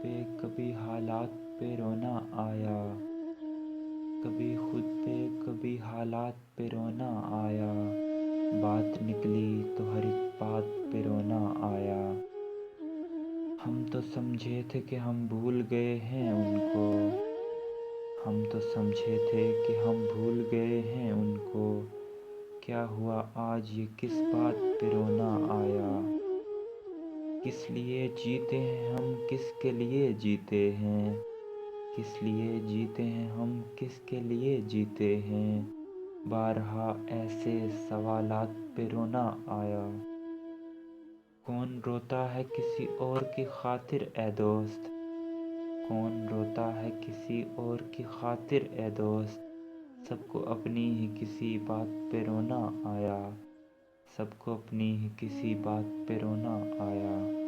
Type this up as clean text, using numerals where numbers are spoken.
پہ کبھی حالات پہ رونا آیا، کبھی خود پہ کبھی حالات پہ رونا آیا، بات نکلی تو ہر ایک بات پہ رونا آیا۔ ہم تو سمجھے تھے کہ ہم بھول گئے ہیں ان کو، ہم تو سمجھے تھے کہ ہم بھول گئے ہیں ان کو، کیا ہوا آج یہ کس بات پہ رونا آیا؟ کس لیے جیتے ہیں ہم، کس کے لیے جیتے ہیں، کس لیے جیتے ہیں ہم، کس کے لیے جیتے ہیں، بارہا ایسے سوالات پہ رونا آیا۔ کون روتا ہے کسی اور کی خاطر اے دوست، کون روتا ہے کسی اور کی خاطر اے دوست، سب کو اپنی ہی کسی بات پہ رونا آیا، سب کو اپنی ہی کسی بات پہ رونا آیا۔